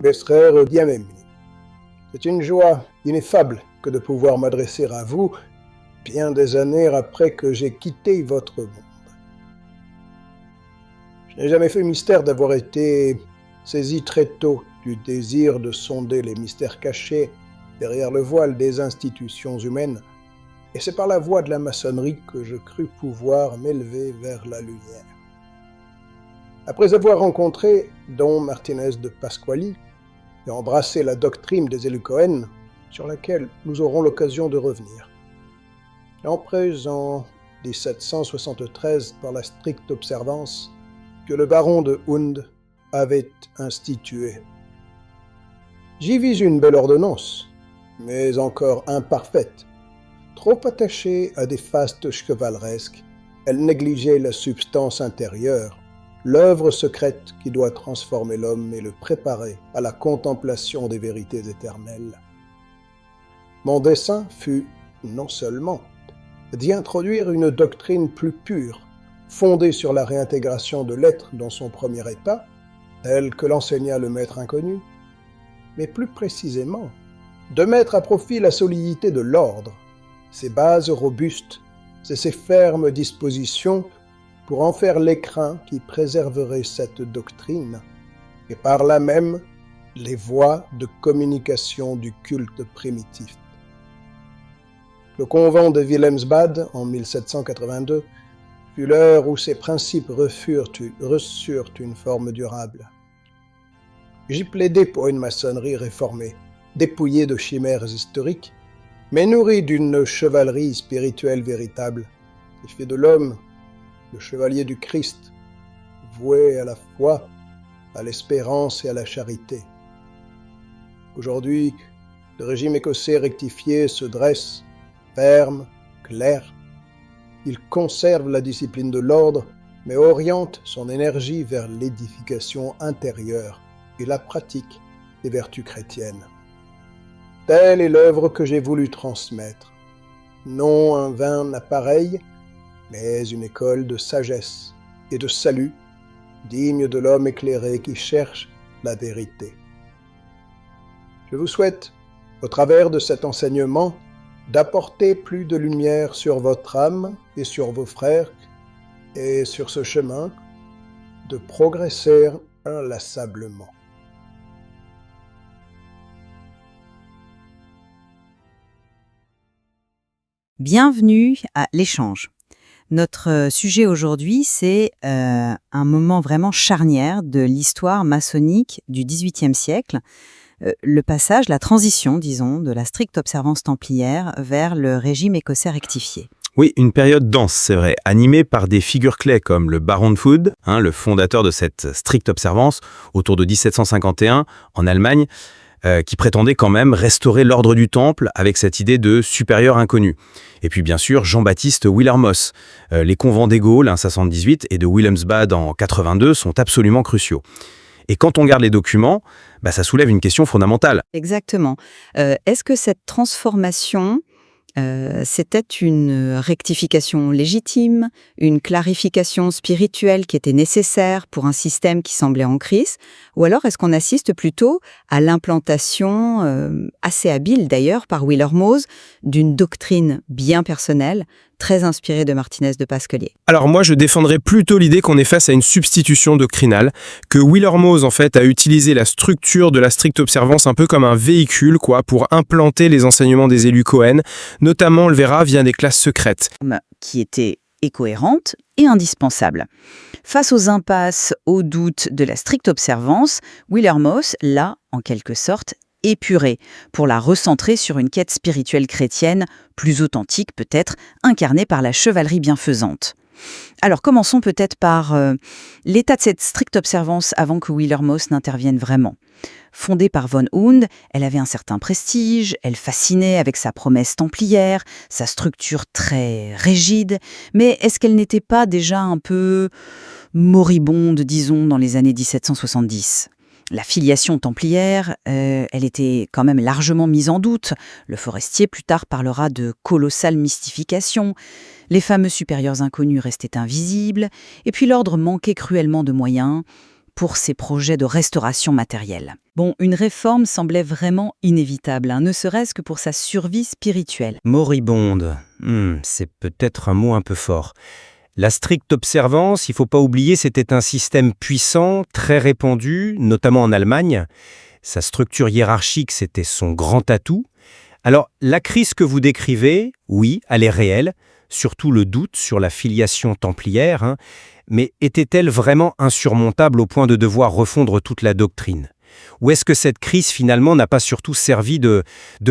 Besrer Diamemni. C'est une joie ineffable que de pouvoir m'adresser à vous bien des années après que j'ai quitté votre monde. Je n'ai jamais fait mystère d'avoir été saisi très tôt du désir de sonder les mystères cachés derrière le voile des institutions humaines, et c'est par la voie de la maçonnerie que je crus pouvoir m'élever vers la lumière. Après avoir rencontré Don Martinez de Pasquali et embrassé la doctrine des élus Cohen, sur laquelle nous aurons l'occasion de revenir, emprise en 1773 par la stricte observance que le baron de Hund avait instituée. J'y vis une belle ordonnance, mais encore imparfaite. Trop attachée à des fastes chevaleresques, elle négligeait la substance intérieure, l'œuvre secrète qui doit transformer l'homme et le préparer à la contemplation des vérités éternelles. Mon dessein fut, non seulement, d'y introduire une doctrine plus pure, fondée sur la réintégration de l'être dans son premier état, tel que l'enseigna le maître inconnu, mais plus précisément, de mettre à profit la solidité de l'ordre, ses bases robustes et ses fermes dispositions pour en faire l'écrin qui préserverait cette doctrine, et par là même les voies de communication du culte primitif. Le convent de Wilhelmsbad, en 1782, fut l'heure où ces principes reçurent une forme durable. J'y plaidai pour une maçonnerie réformée, dépouillée de chimères historiques, mais nourrie d'une chevalerie spirituelle véritable, qui fait de l'homme le chevalier du Christ, voué à la foi, à l'espérance et à la charité. Aujourd'hui, le régime écossais rectifié se dresse, ferme, clair. Il conserve la discipline de l'ordre, mais oriente son énergie vers l'édification intérieure et la pratique des vertus chrétiennes. Telle est l'œuvre que j'ai voulu transmettre. Non un vain appareil, mais une école de sagesse et de salut, digne de l'homme éclairé qui cherche la vérité. Je vous souhaite, au travers de cet enseignement, d'apporter plus de lumière sur votre âme et sur vos frères, et sur ce chemin, de progresser inlassablement. Bienvenue à l'échange. Notre sujet aujourd'hui, c'est un moment vraiment charnière de l'histoire maçonnique du XVIIIe siècle, le passage, la transition, disons, de la stricte observance templière vers le régime écossais rectifié. Oui, une période dense, c'est vrai, animée par des figures clés comme le baron de Hund, le fondateur de cette stricte observance, autour de 1751 en Allemagne, qui prétendait quand même restaurer l'ordre du Temple avec cette idée de supérieur inconnu. Et puis bien sûr, Jean-Baptiste Willermoos. Les convents d'Egau, en 78, et de Wilhelmsbad en 82 sont absolument cruciaux. Et quand on regarde les documents, ça soulève une question fondamentale. Exactement. Est-ce que cette transformation, c'était une rectification légitime, une clarification spirituelle qui était nécessaire pour un système qui semblait en crise, ou alors est-ce qu'on assiste plutôt à l'implantation, assez habile d'ailleurs par Willermoos, d'une doctrine bien personnelle, très inspirée de Martinez de Pasquali? Alors moi, je défendrais plutôt l'idée qu'on est face à une substitution doctrinale, que Willermoos en fait a utilisé la structure de la stricte observance un peu comme un véhicule pour implanter les enseignements des élus Cohen, notamment, on le verra, via des classes secrètes. Qui étaient cohérentes et indispensables. Face aux impasses, aux doutes de la stricte observance, Willermoos l'a, en quelque sorte, épurée pour la recentrer sur une quête spirituelle chrétienne, plus authentique peut-être, incarnée par la chevalerie bienfaisante. Alors commençons peut-être par l'état de cette stricte observance avant que Willermoos n'intervienne vraiment. Fondée par von Hund, elle avait un certain prestige, elle fascinait avec sa promesse templière, sa structure très rigide, mais est-ce qu'elle n'était pas déjà un peu moribonde, disons, dans les années 1770 ? La filiation templière, elle était quand même largement mise en doute. Le Forestier, plus tard, parlera de colossale mystification. Les fameux supérieurs inconnus restaient invisibles. Et puis l'ordre manquait cruellement de moyens pour ses projets de restauration matérielle. Bon, une réforme semblait vraiment inévitable, ne serait-ce que pour sa survie spirituelle. Moribonde, c'est peut-être un mot un peu fort. La stricte observance, il ne faut pas oublier, c'était un système puissant, très répandu, notamment en Allemagne. Sa structure hiérarchique, c'était son grand atout. Alors, la crise que vous décrivez, oui, elle est réelle, surtout le doute sur la filiation templière, mais était-elle vraiment insurmontable au point de devoir refondre toute la doctrine ? Ou est-ce que cette crise, finalement, n'a pas surtout servi de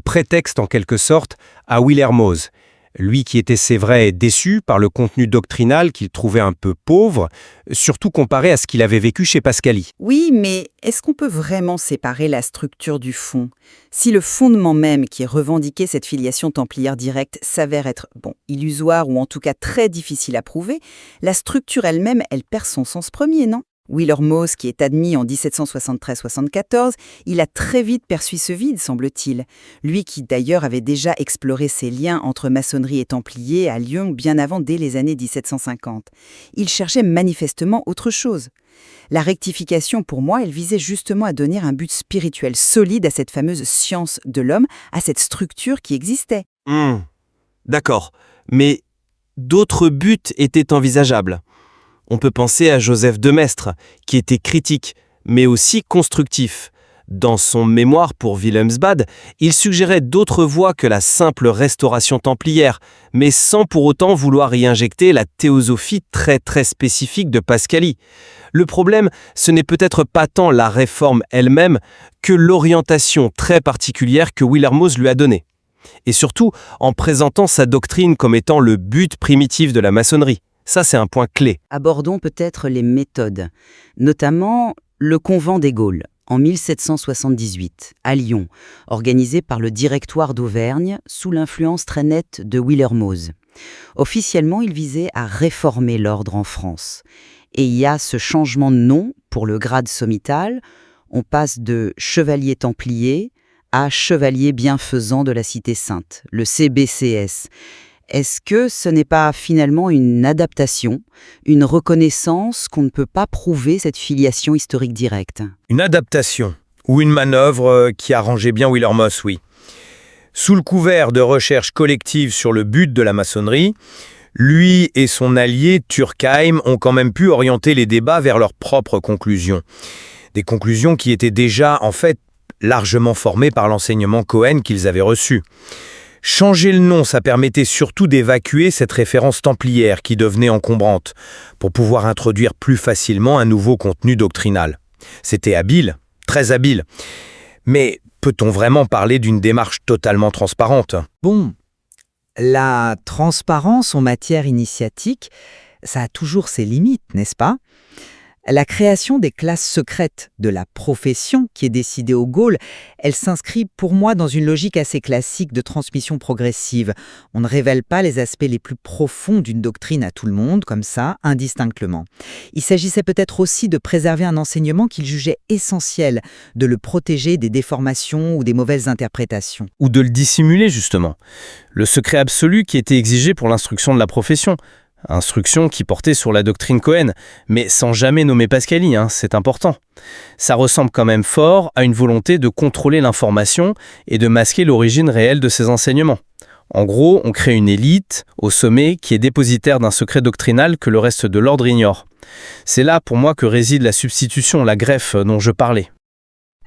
prétexte, en quelque sorte, à Wilhelmose ? Lui qui était, c'est vrai, déçu par le contenu doctrinal qu'il trouvait un peu pauvre, surtout comparé à ce qu'il avait vécu chez Pascali. Oui, mais est-ce qu'on peut vraiment séparer la structure du fond ? Si le fondement même qui revendiquait cette filiation templière directe s'avère être, illusoire ou en tout cas très difficile à prouver, la structure elle-même, elle perd son sens premier, non ? Wilhelmose, qui est admis en 1773-74, il a très vite perçu ce vide, semble-t-il. Lui qui d'ailleurs avait déjà exploré ces liens entre maçonnerie et templiers à Lyon bien avant, dès les années 1750. Il cherchait manifestement autre chose. La rectification, pour moi, elle visait justement à donner un but spirituel solide à cette fameuse science de l'homme, à cette structure qui existait. D'accord, mais d'autres buts étaient envisageables. On peut penser à Joseph de Maistre, qui était critique, mais aussi constructif. Dans son mémoire pour Wilhelmsbad, il suggérait d'autres voies que la simple restauration templière, mais sans pour autant vouloir y injecter la théosophie très spécifique de Pascali. Le problème, ce n'est peut-être pas tant la réforme elle-même que l'orientation très particulière que Wilhelmose lui a donnée. Et surtout, en présentant sa doctrine comme étant le but primitif de la maçonnerie. Ça, c'est un point clé. Abordons peut-être les méthodes, notamment le Convent des Gaules, en 1778, à Lyon, organisé par le Directoire d'Auvergne, sous l'influence très nette de Wilhelmose. Officiellement, il visait à réformer l'ordre en France. Et il y a ce changement de nom pour le grade sommital. On passe de chevalier templier à chevalier bienfaisant de la Cité Sainte, le CBCS. Est-ce que ce n'est pas finalement une adaptation, une reconnaissance qu'on ne peut pas prouver cette filiation historique directe ? Une adaptation, ou une manœuvre qui arrangeait bien Wilhelmose, oui. Sous le couvert de recherches collectives sur le but de la maçonnerie, lui et son allié Turkheim ont quand même pu orienter les débats vers leurs propres conclusions. Des conclusions qui étaient déjà, en fait, largement formées par l'enseignement Cohen qu'ils avaient reçu. Changer le nom, ça permettait surtout d'évacuer cette référence templière qui devenait encombrante, pour pouvoir introduire plus facilement un nouveau contenu doctrinal. C'était habile, très habile. Mais peut-on vraiment parler d'une démarche totalement transparente ? Bon, la transparence en matière initiatique, ça a toujours ses limites, n'est-ce pas ? La création des classes secrètes de la profession qui est décidée aux Gaules, elle s'inscrit pour moi dans une logique assez classique de transmission progressive. On ne révèle pas les aspects les plus profonds d'une doctrine à tout le monde, comme ça, indistinctement. Il s'agissait peut-être aussi de préserver un enseignement qu'il jugeait essentiel, de le protéger des déformations ou des mauvaises interprétations. Ou de le dissimuler, justement. Le secret absolu qui était exigé pour l'instruction de la profession. Instruction qui portait sur la doctrine Cohen, mais sans jamais nommer Pascali, c'est important. Ça ressemble quand même fort à une volonté de contrôler l'information et de masquer l'origine réelle de ces enseignements. En gros, on crée une élite, au sommet, qui est dépositaire d'un secret doctrinal que le reste de l'ordre ignore. C'est là, pour moi, que réside la substitution, la greffe dont je parlais.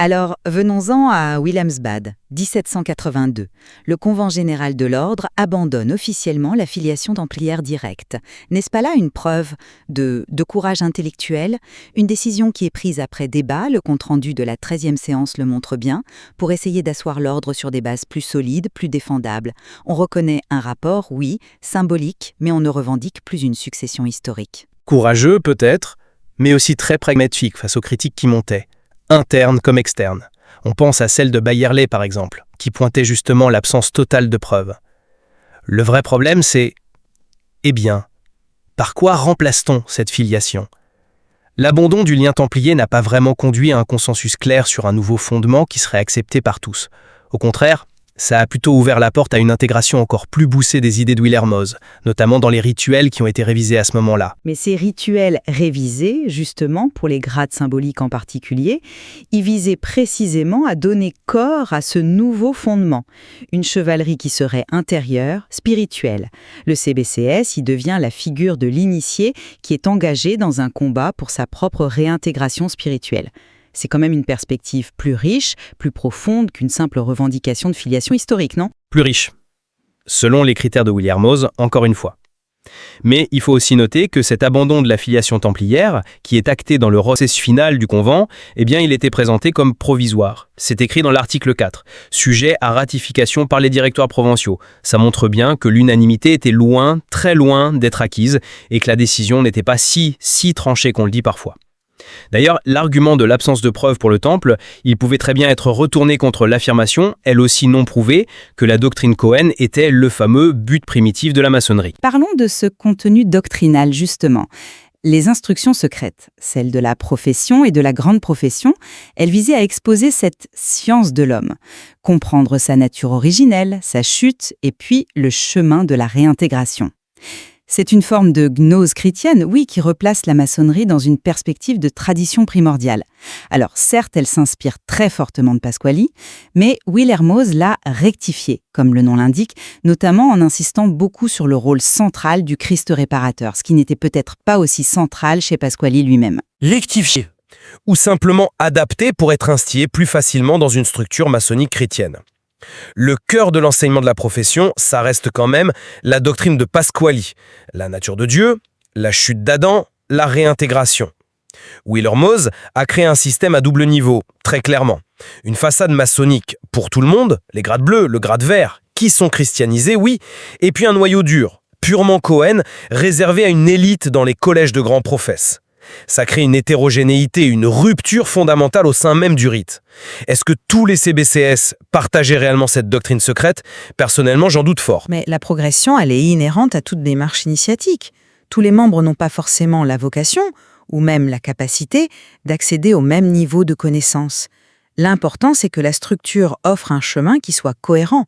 Alors, venons-en à Wilhelmsbad, 1782. Le Convent général de l'ordre abandonne officiellement la filiation templière directe. N'est-ce pas là une preuve de courage intellectuel ? Une décision qui est prise après débat, le compte-rendu de la 13e séance le montre bien, pour essayer d'asseoir l'ordre sur des bases plus solides, plus défendables. On reconnaît un rapport, oui, symbolique, mais on ne revendique plus une succession historique. Courageux, peut-être, mais aussi très pragmatique face aux critiques qui montaient. Interne comme externe. On pense à celle de Bayerlé, par exemple, qui pointait justement l'absence totale de preuves. Le vrai problème, c'est... par quoi remplace-t-on cette filiation ? L'abandon du lien templier n'a pas vraiment conduit à un consensus clair sur un nouveau fondement qui serait accepté par tous. Au contraire, Ça a plutôt ouvert la porte à une intégration encore plus poussée des idées de Willermoz, notamment dans les rituels qui ont été révisés à ce moment-là. Mais ces rituels révisés, justement, pour les grades symboliques en particulier, ils visaient précisément à donner corps à ce nouveau fondement. Une chevalerie qui serait intérieure, spirituelle. Le CBCS y devient la figure de l'initié qui est engagé dans un combat pour sa propre réintégration spirituelle. C'est quand même une perspective plus riche, plus profonde qu'une simple revendication de filiation historique, non ? Plus riche, selon les critères de Willermoz, encore une fois. Mais il faut aussi noter que cet abandon de la filiation templière, qui est acté dans le processus final du convent, eh bien il était présenté comme provisoire. C'est écrit dans l'article 4, sujet à ratification par les directoires provinciaux. Ça montre bien que l'unanimité était loin, très loin d'être acquise, et que la décision n'était pas si tranchée qu'on le dit parfois. D'ailleurs, l'argument de l'absence de preuves pour le Temple, il pouvait très bien être retourné contre l'affirmation, elle aussi non prouvée, que la doctrine Cohen était le fameux but primitif de la maçonnerie. Parlons de ce contenu doctrinal, justement. Les instructions secrètes, celles de la profession et de la grande profession, elles visaient à exposer cette science de l'homme, comprendre sa nature originelle, sa chute et puis le chemin de la réintégration. C'est une forme de gnose chrétienne, oui, qui replace la maçonnerie dans une perspective de tradition primordiale. Alors certes, elle s'inspire très fortement de Pasquali, mais Willermoz l'a rectifié, comme le nom l'indique, notamment en insistant beaucoup sur le rôle central du Christ réparateur, ce qui n'était peut-être pas aussi central chez Pasquali lui-même. Rectifié, ou simplement adapté pour être instillé plus facilement dans une structure maçonnique chrétienne. Le cœur de l'enseignement de la profession, ça reste quand même la doctrine de Pasquali, la nature de Dieu, la chute d'Adam, la réintégration. Willermoz a créé un système à double niveau, très clairement. Une façade maçonnique pour tout le monde, les grades bleus, le grade vert, qui sont christianisés, oui, et puis un noyau dur, purement Cohen, réservé à une élite dans les collèges de grands professes. Ça crée une hétérogénéité, une rupture fondamentale au sein même du rite. Est-ce que tous les CBCS partageaient réellement cette doctrine secrète ? Personnellement, j'en doute fort. Mais la progression, elle est inhérente à toute démarche initiatique. Tous les membres n'ont pas forcément la vocation, ou même la capacité, d'accéder au même niveau de connaissance. L'important, c'est que la structure offre un chemin qui soit cohérent.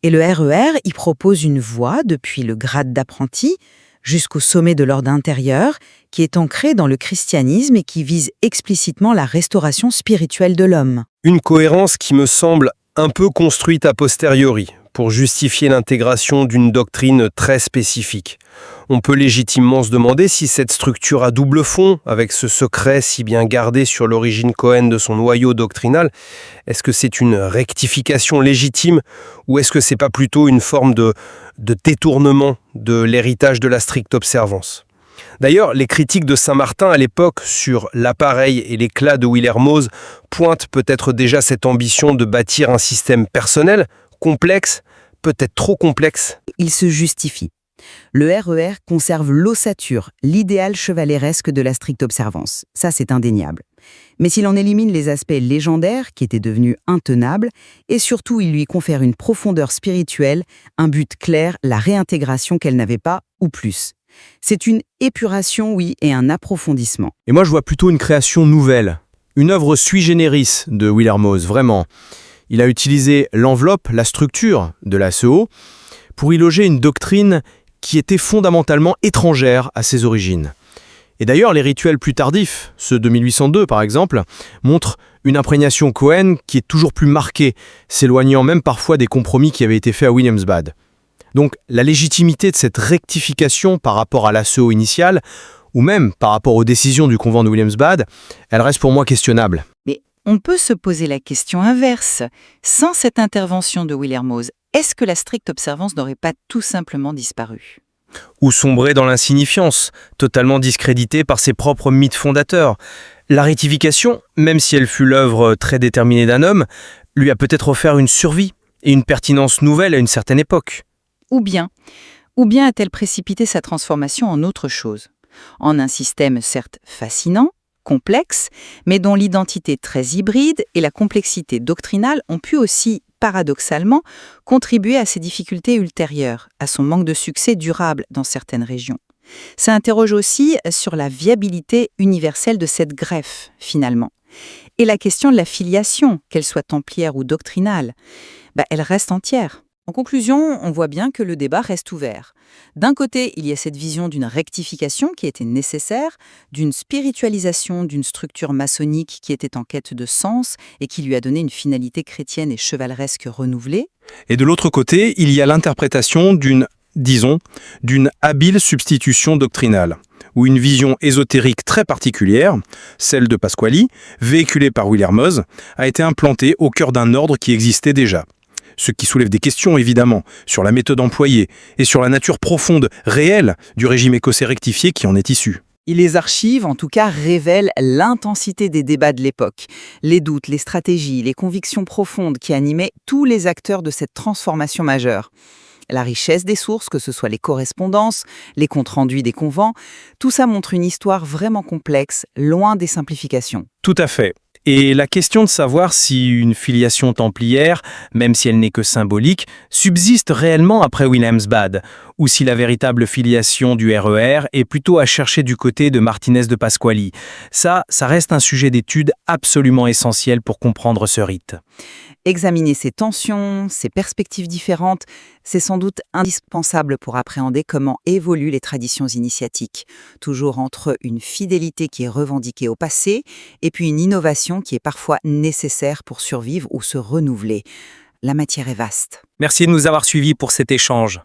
Et le RER y propose une voie depuis le grade d'apprenti jusqu'au sommet de l'ordre intérieur, qui est ancré dans le christianisme et qui vise explicitement la restauration spirituelle de l'homme. Une cohérence qui me semble un peu construite a posteriori, pour justifier l'intégration d'une doctrine très spécifique. On peut légitimement se demander si cette structure à double fond, avec ce secret si bien gardé sur l'origine Cohen de son noyau doctrinal, est-ce que c'est une rectification légitime ou est-ce que c'est pas plutôt une forme de détournement de l'héritage de la stricte observance ? D'ailleurs, les critiques de Saint-Martin à l'époque sur l'appareil et l'éclat de Willermoz pointent peut-être déjà cette ambition de bâtir un système personnel, complexe, peut-être trop complexe. Il se justifie. Le RER conserve l'ossature, l'idéal chevaleresque de la stricte observance. Ça, c'est indéniable. Mais s'il en élimine les aspects légendaires, qui étaient devenus intenables, et surtout il lui confère une profondeur spirituelle, un but clair, la réintégration qu'elle n'avait pas, ou plus. C'est une épuration, oui, et un approfondissement. Et moi, je vois plutôt une création nouvelle, une œuvre sui generis de Willermoz, vraiment. Il a utilisé l'enveloppe, la structure de la SEO, pour y loger une doctrine qui était fondamentalement étrangère à ses origines. Et d'ailleurs, les rituels plus tardifs, ceux de 1802 par exemple, montrent une imprégnation Cohen qui est toujours plus marquée, s'éloignant même parfois des compromis qui avaient été faits à Williamsbad. Donc la légitimité de cette rectification par rapport à l'ASEO initiale, ou même par rapport aux décisions du convent de Williamsbad, elle reste pour moi questionnable. Mais on peut se poser la question inverse. Sans cette intervention de Willermoz, est-ce que la stricte observance n'aurait pas tout simplement disparu ? Ou sombrer dans l'insignifiance, totalement discréditée par ses propres mythes fondateurs. La rectification, même si elle fut l'œuvre très déterminée d'un homme, lui a peut-être offert une survie et une pertinence nouvelle à une certaine époque. Ou bien a-t-elle précipité sa transformation en autre chose ? En un système certes fascinant, complexe, mais dont l'identité très hybride et la complexité doctrinale ont pu aussi, paradoxalement, contribuer à ses difficultés ultérieures, à son manque de succès durable dans certaines régions. Ça interroge aussi sur la viabilité universelle de cette greffe, finalement. Et la question de la filiation, qu'elle soit templière ou doctrinale. elle reste entière. En conclusion, on voit bien que le débat reste ouvert. D'un côté, il y a cette vision d'une rectification qui était nécessaire, d'une spiritualisation d'une structure maçonnique qui était en quête de sens et qui lui a donné une finalité chrétienne et chevaleresque renouvelée. Et de l'autre côté, il y a l'interprétation d'une habile substitution doctrinale, ou une vision ésotérique très particulière, celle de Pasquali, véhiculée par Willermoz, a été implantée au cœur d'un ordre qui existait déjà. Ce qui soulève des questions, évidemment, sur la méthode employée et sur la nature profonde, réelle, du régime écossais rectifié qui en est issu. Et les archives, en tout cas, révèlent l'intensité des débats de l'époque, les doutes, les stratégies, les convictions profondes qui animaient tous les acteurs de cette transformation majeure. La richesse des sources, que ce soit les correspondances, les comptes rendus des convents, tout ça montre une histoire vraiment complexe, loin des simplifications. Tout à fait. Et la question de savoir si une filiation templière, même si elle n'est que symbolique, subsiste réellement après Wilhelmsbad, ou si la véritable filiation du RER est plutôt à chercher du côté de Martinez de Pasquali. Ça reste un sujet d'étude absolument essentiel pour comprendre ce rite. Examiner ces tensions, ces perspectives différentes, c'est sans doute indispensable pour appréhender comment évoluent les traditions initiatiques, toujours entre une fidélité qui est revendiquée au passé et puis une innovation qui est parfois nécessaire pour survivre ou se renouveler. La matière est vaste. Merci de nous avoir suivis pour cet échange.